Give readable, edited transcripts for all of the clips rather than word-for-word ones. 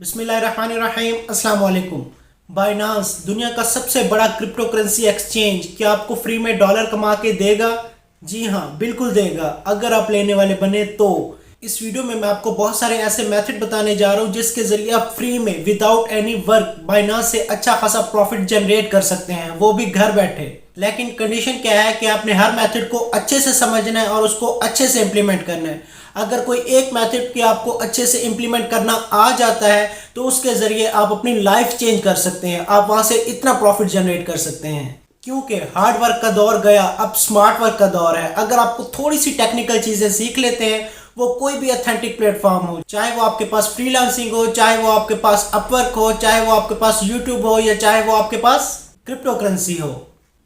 बिस्मिल्लाहिर्रहमानिर्रहीम अस्सलाम वालेकुम। बाइनांस दुनिया का सबसे बड़ा क्रिप्टो करेंसी एक्सचेंज क्या आपको फ्री में डॉलर कमा के देगा? जी हाँ, बिल्कुल देगा, अगर आप लेने वाले बने तो। इस वीडियो में मैं आपको बहुत सारे ऐसे मेथड बताने जा रहा हूँ जिसके जरिए आप फ्री में विदाउट एनी वर्क बाइनांस से अच्छा खासा प्रॉफिट जनरेट कर सकते हैं, वो भी घर बैठे। लेकिन कंडीशन क्या है कि आपने हर मेथड को अच्छे से समझना है और उसको अच्छे से इम्प्लीमेंट करना है। अगर कोई एक मेथड की आपको अच्छे से इम्प्लीमेंट करना आ जाता है तो उसके जरिए आप अपनी लाइफ चेंज कर सकते हैं, आप वहां से इतना प्रॉफिट जनरेट कर सकते हैं। क्योंकि हार्ड वर्क का दौर गया, अब स्मार्ट वर्क का दौर है। अगर आपको थोड़ी सी टेक्निकल चीजें सीख लेते हैं, वो कोई भी ऑथेंटिक प्लेटफॉर्म हो, चाहे वो आपके पास फ्रीलांसिंग हो, चाहे वो आपके पास अपवर्क हो, चाहे वो आपके पास यूट्यूब हो, या चाहे वो आपके पास क्रिप्टो करेंसी हो,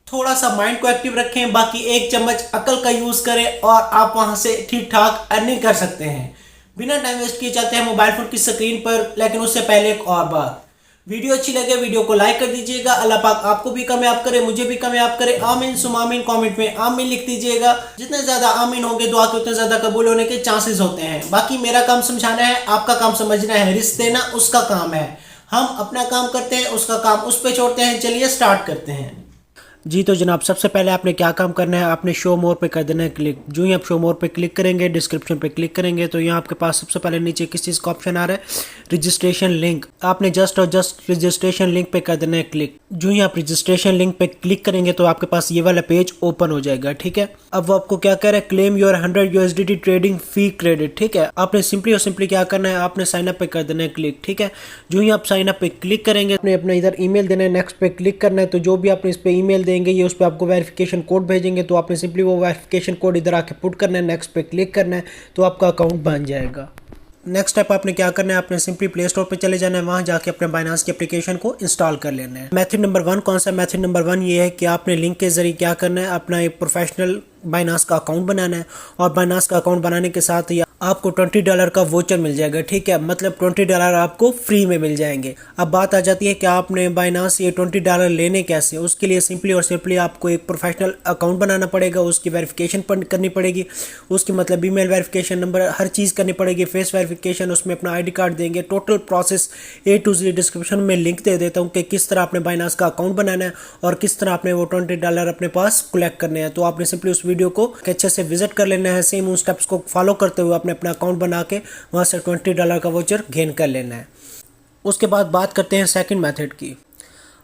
थोड़ा सा माइंड को एक्टिव रखें, बाकी एक चम्मच अकल का यूज करें और आप वहां से ठीक ठाक अर्निंग कर सकते हैं। बिना टाइम वेस्ट किए चलते हैं मोबाइल फोन की स्क्रीन पर। लेकिन उससे पहले एक और बात, वीडियो अच्छी लगे वीडियो को लाइक कर दीजिएगा। अल्लाह पाक आपको भी कामयाब करे, मुझे भी कामयाब करे। आमीन सुम आमीन। कमेंट में आमीन लिख दीजिएगा। जितने ज्यादा आमीन होंगे दुआ के उतने ज्यादा कबूल होने के चांसेस होते हैं। बाकी मेरा काम समझाना है, आपका काम समझना है, रिस्क देना उसका काम है। हम अपना काम करते हैं, उसका काम उस पर छोड़ते हैं। चलिए स्टार्ट करते हैं। जी तो जनाब, सबसे पहले आपने क्या काम करना है, आपने शो मोर पे कर देना है क्लिक। जो ही आप शो मोर पे क्लिक करेंगे, डिस्क्रिप्शन पे क्लिक करेंगे तो यहाँ आपके पास सबसे पहले नीचे किस चीज़ का ऑप्शन आ रहा है, रजिस्ट्रेशन लिंक। आपने जस्ट और जस्ट रजिस्ट्रेशन लिंक पे कर देना है क्लिक। जो ही आप रजिस्ट्रेशन लिंक पे क्लिक करेंगे तो आपके पास ये वाला पेज ओपन हो जाएगा। ठीक है, अब वो आपको क्या कह रहा है, claim your 100 USDT trading fee credit. ठीक है, आपने सिंपली और सिंपली क्या करना है, आपने साइन अप पे कर देना है क्लिक। ठीक है, जो ही आप साइन अप पे क्लिक करेंगे, आपने अपना इधर ईमेल देना है, नेक्स्ट पे क्लिक करना है। तो जो भी आपने इस पे ईमेल देंगे, ये उस पर आपको वेरिफिकेशन कोड भेजेंगे, तो आपने सिंपली वो वेरिफिकेशन कोड इधर आके पुट करना है, नेक्स्ट पे क्लिक करना है, तो आपका अकाउंट बन जाएगा। नेक्स्ट स्टेप आपने क्या करना है, आपने सिंपली प्ले स्टोर पे चले जाना है, वहां जाके अपने बाइनांस की एप्लीकेशन को इंस्टॉल कर लेना है। मेथड नंबर 1 कौन सा? मेथड नंबर 1 ये है कि आपने लिंक के जरिए क्या करना है, अपना एक प्रोफेशनल बाइनांस का अकाउंट बनाना है। और बाइनांस का अकाउंट बनाने के साथ ही आपको $20 का वोचर मिल जाएगा। ठीक है, मतलब $20 आपको फ्री में मिल जाएंगे। अब बात आ जाती है कि आपने बाइनांस से ये $20 लेने कैसे। उसके लिए सिंपली और सिंपली आपको एक प्रोफेशनल अकाउंट बनाना पड़ेगा, उसकी वेरिफिकेशन करनी पड़ेगी, उसकी मतलब ईमेल वेरिफिकेशन, नंबर, हर चीज़ करनी पड़ेगी, फेस वेरिफिकेशन, उसमें अपना ID कार्ड देंगे। Total process A to Z description में लिंक दे देता हूँ कि किस तरह आपने बाइनांस का अकाउंट बनाना है और किस तरह आपने वो $20 अपने पास कलेक्ट करने हैं। तो आपने सिंपली उस वीडियो को अच्छे से विजिट कर लेना है, सेम उन स्टेप्स को फॉलो करते हुए आपने अपना अकाउंट बना के वहां से $20 का वोचर गेन कर लेना है। उसके बाद बात करते हैं सेकंड मेथड की।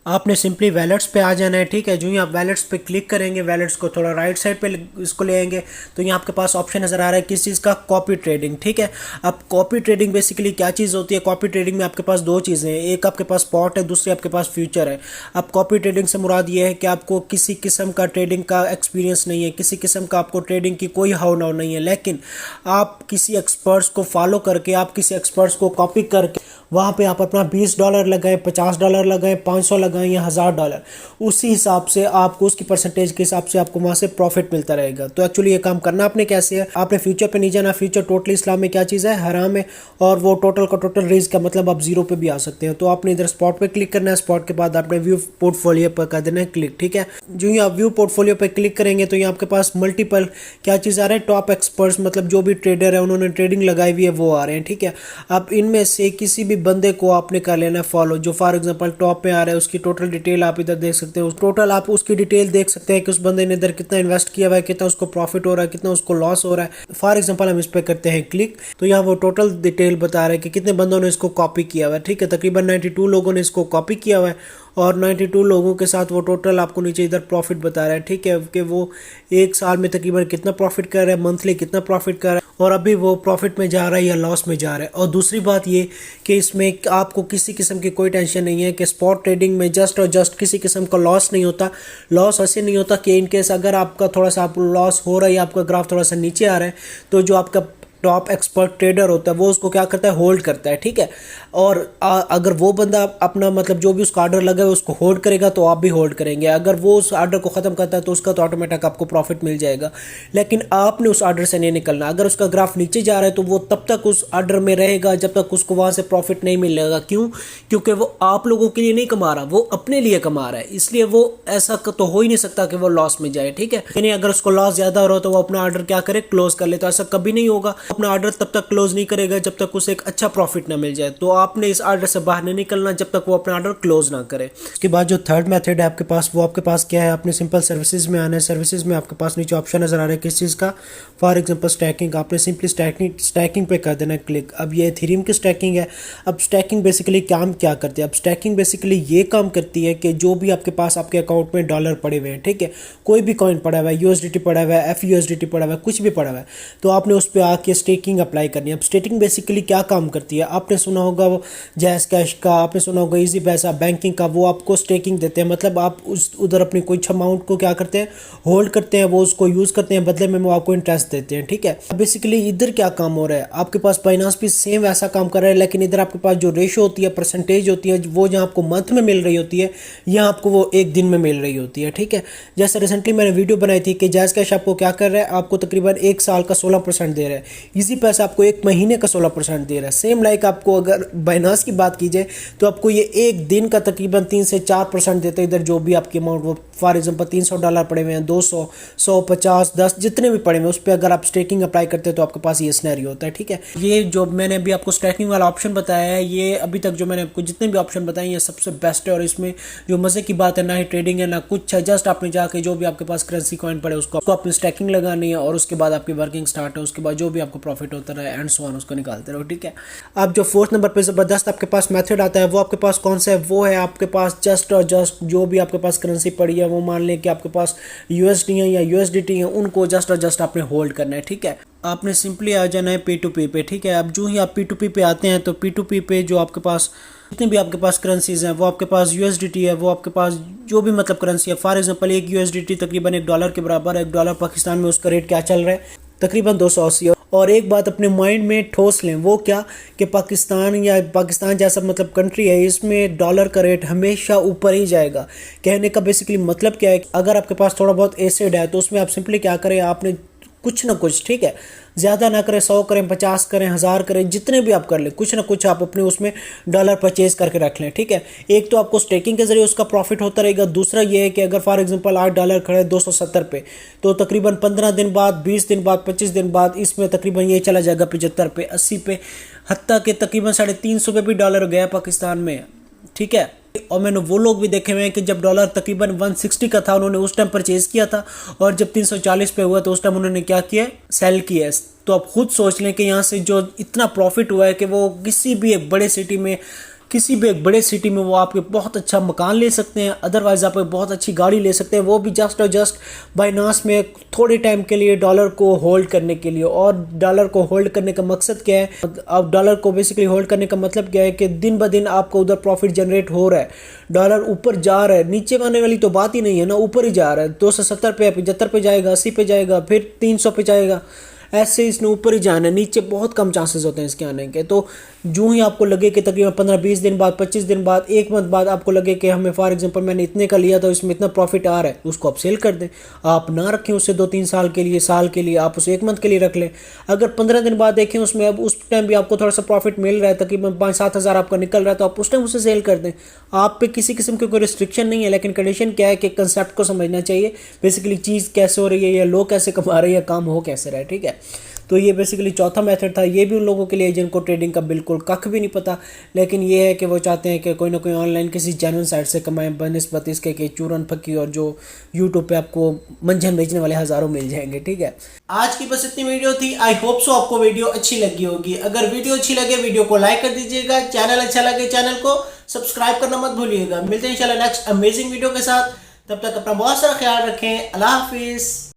आपने सिंपली वैलेट्स पे आ जाना है। ठीक है, जो ही आप वैलेट्स पे क्लिक करेंगे, वैलेट्स को थोड़ा राइट साइड पे इसको ले आएंगे तो यहाँ आपके पास ऑप्शन नज़र आ रहा है किस चीज़ का, कॉपी ट्रेडिंग। ठीक है, अब कॉपी ट्रेडिंग बेसिकली क्या चीज़ होती है? कॉपी ट्रेडिंग में आपके पास दो चीज़ें हैं, एक आपके पास स्पॉट है, दूसरी आपके पास फ्यूचर है। अब कॉपी ट्रेडिंग से मुराद ये है कि आपको किसी किस्म का ट्रेडिंग का एक्सपीरियंस नहीं है, किसी किस्म का आपको ट्रेडिंग की कोई हाउ नाउ नहीं है, लेकिन आप किसी एक्सपर्ट्स को फॉलो करके, आप किसी एक्सपर्ट्स को कॉपी करके वहाँ पे आप अपना $20 लगाएं, $50 लगाएं, 500 लगाएं या $1000, उसी हिसाब से आपको उसकी परसेंटेज के हिसाब से आपको वहाँ से प्रॉफिट मिलता रहेगा। तो एक्चुअली ये काम करना आपने कैसे है, आपने फ्यूचर पे नहीं जाना। फ्यूचर टोटली इस्लाम में क्या चीज़ है, हराम है, और वो टोटल का टोटल रिस्क का मतलब आप जीरो पे भी आ सकते हैं। तो आपने इधर स्पॉट पे क्लिक करना है, स्पॉट के बाद आपने व्यू पोर्टफोलियो पर कर देना है क्लिक। ठीक है, जो ही आप व्यू पोर्टफोलियो पर क्लिक करेंगे तो ये आपके पास मल्टीपल क्या चीज़ आ रहा है, टॉप एक्सपर्ट्स, मतलब जो भी ट्रेडर है उन्होंने ट्रेडिंग लगाई हुई है वो आ रहे हैं। ठीक है, अब इनमें से किसी भी बंदे को आपने कर लेना है फॉलो। जो फॉर एग्जांपल टॉप पे आ रहा है उसकी टोटल डिटेल आप इधर देख सकते हो, टोटल आप उसकी डिटेल देख सकते हैं कि उस बंदे ने इधर कितना इन्वेस्ट किया हुआ है, कितना उसको प्रॉफिट हो रहा है, कितना उसको लॉस हो रहा है। फॉर एग्जांपल हम इस पे करते हैं क्लिक तो यहाँ वो टोटल डिटेल बता रहा है कि कितने बंदों ने इसको कॉपी किया हुआ है। ठीक है, तकरीबन 92 लोगों ने इसको कॉपी किया हुआ है और 92 लोगों के साथ वो टोटल आपको नीचे इधर प्रॉफिट बता रहा है। ठीक है, कि वो एक साल में तकरीबन कितना प्रॉफिट कर रहा है, मंथली कितना प्रॉफिट कर रहा है, और अभी वो प्रॉफिट में जा रहा है या लॉस में जा रहा है। और दूसरी बात ये कि इसमें आपको किसी किस्म की कोई टेंशन नहीं है कि स्पॉट ट्रेडिंग में जस्ट और जस्ट किसी किस्म का लॉस नहीं होता। लॉस ऐसे नहीं होता कि इनकेस अगर आपका थोड़ा सा आप लॉस हो रहा है या आपका ग्राफ थोड़ा सा नीचे आ रहा है तो जो आपका टॉप एक्सपर्ट ट्रेडर होता है वो उसको क्या करता है, होल्ड करता है। ठीक है, और अगर वो बंदा अपना मतलब जो भी उसका ऑर्डर लगा है उसको होल्ड करेगा तो आप भी होल्ड करेंगे। अगर वो उस ऑर्डर को ख़त्म करता है तो उसका तो ऑटोमेटिक आपको प्रॉफिट मिल जाएगा, लेकिन आपने उस ऑर्डर से नहीं निकलना। अगर उसका ग्राफ नीचे जा रहा है तो वो तब तक उस ऑर्डर में रहेगा जब तक उसको वहाँ से प्रॉफिट नहीं मिलेगा। क्यों? क्योंकि वो आप लोगों के लिए नहीं कमा रहा, वो अपने लिए कमा रहा है, इसलिए वो ऐसा तो हो ही नहीं सकता कि वो लॉस में जाए। ठीक है, यानी अगर उसको लॉस ज़्यादा हो रहा हो तो वो अपना ऑर्डर क्या करे, क्लोज कर ले। तो ऐसा कभी नहीं होगा। अपना ऑर्डर तब तक क्लोज नहीं करेगा जब तक उसे एक अच्छा प्रॉफिट ना मिल जाए। तो आपने इस ऑर्डर से बाहर नहीं निकलना जब तक वो अपना ऑर्डर क्लोज ना करे। उसके बाद जो थर्ड मेथड है आपके पास, वो आपके पास क्या है, आपने सिंपल सर्विसेज में आना है। सर्विसेज में आपके पास नीचे ऑप्शन नजर आ रहा है किस चीज़ का, फॉर एग्जांपल स्टैकिंग। आपने सिंपली स्टैकिंग पे कर देना है क्लिक। अब ये इथेरियम की स्टैकिंग है। अब स्टैकिंग बेसिकली काम क्या करती है, अब स्टैकिंग बेसिकली ये काम करती है कि जो भी आपके पास आपके अकाउंट में डॉलर पड़े हुए हैं, ठीक है, कोई भी कॉइन पड़ा हुआ है, यूएसडीटी पड़ा हुआ है, FUSDT पड़ा हुआ है, कुछ भी पड़ा हुआ है, तो आपने उस पर आके स्टेकिंग अप्लाई करनी है। अब स्टेकिंग बेसिकली क्या काम करती है, आपने सुना होगा वो जैज़ कैश का, आपने सुना होगा इजी पैसा बैंकिंग का, वो आपको स्टेकिंग देते हैं। मतलब आप उस उधर अपनी कुछ अमाउंट को क्या करते हैं, होल्ड करते हैं, वो उसको यूज़ करते हैं, बदले में वो आपको इंटरेस्ट देते हैं, ठीक है। अब बेसिकली इधर क्या काम हो रहा है, आपके पास बाइनांस भी सेम वैसा काम कर रहा है, लेकिन इधर आपके पास जो रेशो होती है, परसेंटेज होती है, वो जहाँ आपको मंथ में मिल रही होती है, यहाँ आपको वो एक दिन में मिल रही होती है, ठीक है। जैसे रिसेंटली मैंने वीडियो बनाई थी कि जैज़ कैश आपको क्या कर रहा है, आपको तकरीबन एक साल का 16% दे रहा है। इजी पैसा आपको एक महीने का 16% दे रहा है। सेम लाइक आपको अगर बाइनांस की बात की जाए तो आपको ये एक दिन का तकरीबन 3 से 4% देते हैं। इधर जो भी आपकी अमाउंट, वो फॉर एग्जांपल $300 पड़े हुए हैं, 200, 100, 50, 10 जितने भी पड़े हुए हैं, उस पर अगर आप स्टेकिंग अप्लाई करते हैं तो आपके पास ये सिनेरियो होता है, ठीक है। ये जो मैंने अभी आपको स्टेकिंग वाला ऑप्शन बताया है, ये अभी तक जो मैंने आपको जितने भी ऑप्शन बताए ये सबसे बेस्ट है। और इसमें जो मजे की बात है, ना ही ट्रेडिंग है ना कुछ है, जस्ट आपने जाके जो भी आपके पास करेंसी कॉइन पड़े उसको अपनी स्टैकिंग लगानी है, और उसके बाद आपकी वर्किंग स्टार्ट है। उसके बाद जो भी आपको प्रॉफिट होता रहे एंड सो ऑन उसको निकालते रहो, ठीक है। अब जो फोर्थ नंबर पे जबरदस्त आपके पास मेथड आता है, वो आपके पास कौन सा है, वो है आपके पास जस्ट और जस्ट जो भी आपके पास करेंसी पड़ी है, वो मान लें कि आपके पास USD है या USDT है, उनको जस्ट और जस्ट आपने होल्ड करना है, ठीक है। आपने सिंपली आ जाना है P2P पे, ठीक है। अब जो ही आप P2P पे आते हैं तो P2P पे जो आपके पास जितनी भी आपके पास करेंसीज हैं, वो आपके पास USDT है, वो आपके पास जो भी मतलब करेंसी है, फॉर एग्जांपल एक USDT तकरीबन $1 के बराबर है। $1 पाकिस्तान में उसका रेट क्या चल रहा है, तकरीबन 280। और एक बात अपने माइंड में ठोस लें, वो क्या कि पाकिस्तान जैसा मतलब कंट्री है, इसमें डॉलर का रेट हमेशा ऊपर ही जाएगा। कहने का बेसिकली मतलब क्या है, अगर आपके पास थोड़ा बहुत एसेड है तो उसमें आप सिंपली क्या करें, आपने कुछ ना कुछ, ठीक है, ज़्यादा ना करें, 100 करें, 50 करें, 1000 करें, जितने भी आप कर लें, कुछ ना कुछ आप अपने उसमें डॉलर परचेज करके रख लें, ठीक है। एक तो आपको स्टेकिंग के जरिए उसका प्रॉफिट होता रहेगा। दूसरा ये है कि अगर फॉर एग्जांपल $8 खड़े 270 पे, तो तकरीबन 15 दिन बाद, 20 दिन बाद, 25 दिन बाद इसमें तकरीबन ये चला जाएगा 75 पे, 80 पे, हत्ता के तकरीबन 350 पे भी डॉलर गया पाकिस्तान में, ठीक है। और मैंने वो लोग भी देखे हुए हैं कि जब डॉलर तकरीबन 160 का था, उन्होंने उस टाइम परचेज किया था, और जब 340 पे हुआ तो उस टाइम उन्होंने क्या किया, सेल किया। तो आप खुद सोच लें कि यहाँ से जो इतना प्रॉफिट हुआ है कि वो किसी भी एक बड़े सिटी में वो आपके बहुत अच्छा मकान ले सकते हैं, अदरवाइज आप बहुत अच्छी गाड़ी ले सकते हैं, वो भी जस्ट और जस्ट बाइनांस में थोड़े टाइम के लिए डॉलर को होल्ड करने के लिए। और डॉलर को होल्ड करने का मकसद क्या है, अब डॉलर को बेसिकली होल्ड करने का मतलब क्या है कि दिन ब दिन आपको उधर प्रॉफिट जनरेट हो रहा है, डॉलर ऊपर जा रहा है, नीचे आने वाली तो बात ही नहीं है ना, ऊपर ही जा रहा है। 270 पे, 75 पे जाएगा, 80 पे जाएगा, फिर 300 पे जाएगा, ऐसे इसने ऊपर ही जाना है, नीचे बहुत कम चांसेस होते हैं इसके आने के। तो जो ही आपको लगे कि तकरीबन 15-20 दिन बाद, 25 दिन बाद, एक मंथ बाद आपको लगे कि हमें फॉर एग्जांपल मैंने इतने का लिया था, इसमें इतना प्रॉफिट आ रहा है, उसको आप सेल कर दें। आप ना रखें उसे 2-3 साल के लिए, आप उसे एक मंथ के लिए रख लें। अगर 15 दिन बाद देखें उसमें अब उस टाइम भी आपको थोड़ा सा प्रॉफिट मिल रहा है, तकरीबन 5-7 हज़ार आपका निकल रहा है, तो आप उस टाइम उसे सेल कर दें। आप पे किसी किस्म की कोई रिस्ट्रिक्शन नहीं है, लेकिन कंडीशन क्या है कि कंसेप्ट को समझना चाहिए, बेसिकली चीज़ कैसे हो रही है, या लोग कैसे कमा रहे हैं, या काम हो कैसे रहा है, ठीक है। तो ये बेसिकली चौथा मेथड था। ये भी उन लोगों के लिए जिनको ट्रेडिंग का बिल्कुल कख भी नहीं पता, लेकिन ये है कि वो चाहते हैं कि कोई ना कोई ऑनलाइन किसी जेन्युइन साइट से कमाएं, बनस्पत इसके कि चूरन फकी और जो यूट्यूब पे आपको मंझन बेचने वाले हज़ारों मिल जाएंगे, ठीक है। आज की बस इतनी वीडियो थी। आई होप सो आपको वीडियो अच्छी लगी होगी। अगर वीडियो अच्छी लगे वीडियो को लाइक कर दीजिएगा, चैनल अच्छा लगे चैनल को सब्सक्राइब करना मत भूलिएगा। मिलते हैं इंशाल्लाह नेक्स्ट अमेजिंग वीडियो के साथ। तब तक अपना बहुत सारा ख्याल रखें। अल्लाह हाफिज़।